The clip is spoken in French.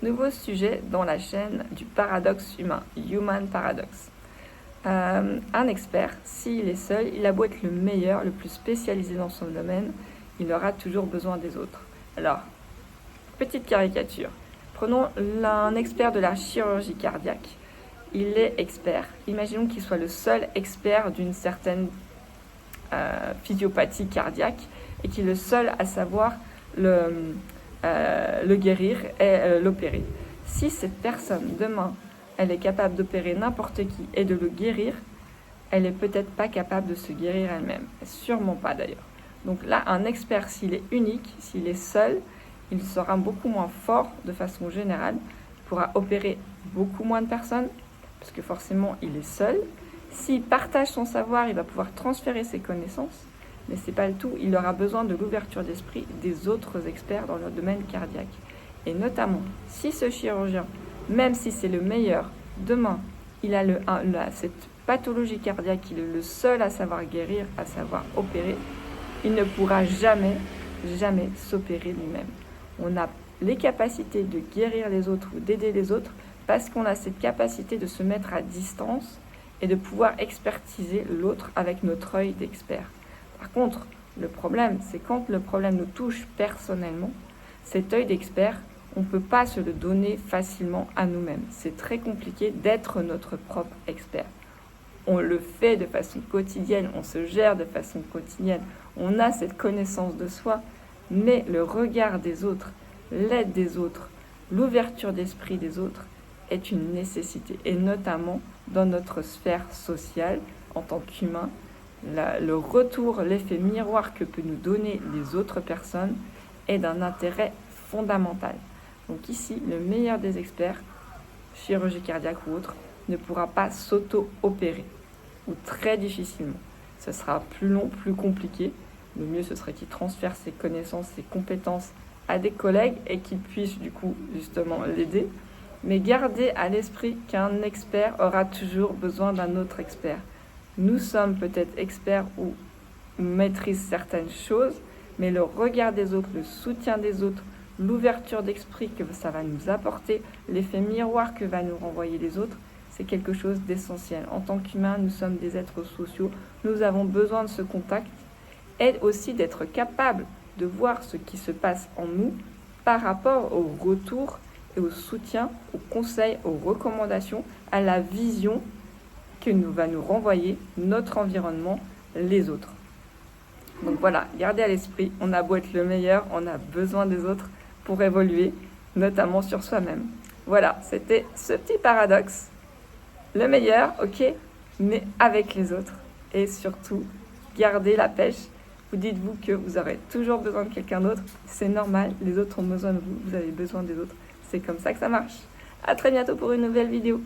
Nouveau sujet dans la chaîne du paradoxe humain, Human Paradox. Un expert, s'il est seul, il a beau être le meilleur, le plus spécialisé dans son domaine, il aura toujours besoin des autres. Alors, petite caricature. Prenons un expert de la chirurgie cardiaque. Il est expert. Imaginons qu'il soit le seul expert d'une certaine physiopathie cardiaque et qu'il est le seul à savoir le guérir et l'opérer. Si cette personne, demain, elle est capable d'opérer n'importe qui et de le guérir, elle n'est peut-être pas capable de se guérir elle-même. Sûrement pas d'ailleurs. Donc là, un expert, s'il est unique, s'il est seul, il sera beaucoup moins fort de façon générale, il pourra opérer beaucoup moins de personnes, parce que forcément, il est seul. S'il partage son savoir, il va pouvoir transférer ses connaissances, mais ce n'est pas le tout. Il aura besoin de l'ouverture d'esprit des autres experts dans le domaine cardiaque. Et notamment, si ce chirurgien, même si c'est le meilleur, demain, il a cette pathologie cardiaque, il est le seul à savoir guérir, à savoir opérer, il ne pourra jamais s'opérer lui-même. On a les capacités de guérir les autres ou d'aider les autres parce qu'on a cette capacité de se mettre à distance et de pouvoir expertiser l'autre avec notre œil d'expert. Par contre, le problème, c'est quand le problème nous touche personnellement, cet œil d'expert, on ne peut pas se le donner facilement à nous-mêmes. C'est très compliqué d'être notre propre expert. On le fait de façon quotidienne, on se gère de façon quotidienne, on a cette connaissance de soi, mais le regard des autres, l'aide des autres, l'ouverture d'esprit des autres est une nécessité, et notamment dans notre sphère sociale en tant qu'humain. Le retour, l'effet miroir que peut nous donner les autres personnes est d'un intérêt fondamental. Donc ici, le meilleur des experts, chirurgie cardiaque ou autre, ne pourra pas s'auto-opérer, ou très difficilement. Ce sera plus long, plus compliqué. Le mieux, ce serait qu'il transfère ses connaissances, ses compétences à des collègues et qu'il puisse du coup justement l'aider. Mais gardez à l'esprit qu'un expert aura toujours besoin d'un autre expert. Nous sommes peut-être experts ou maîtrisent certaines choses, mais le regard des autres, le soutien des autres, l'ouverture d'esprit que ça va nous apporter, l'effet miroir que va nous renvoyer les autres, c'est quelque chose d'essentiel. En tant qu'humains, nous sommes des êtres sociaux, nous avons besoin de ce contact et aussi d'être capables de voir ce qui se passe en nous par rapport au retour et au soutien, aux conseils, aux recommandations, à la vision que va nous renvoyer notre environnement, les autres. Donc voilà, gardez à l'esprit, on a beau être le meilleur, on a besoin des autres pour évoluer, notamment sur soi-même. Voilà, c'était ce petit paradoxe. Le meilleur, ok, mais avec les autres. Et surtout, gardez la pêche. Vous dites-vous que vous aurez toujours besoin de quelqu'un d'autre. C'est normal, les autres ont besoin de vous, vous avez besoin des autres. C'est comme ça que ça marche. À très bientôt pour une nouvelle vidéo.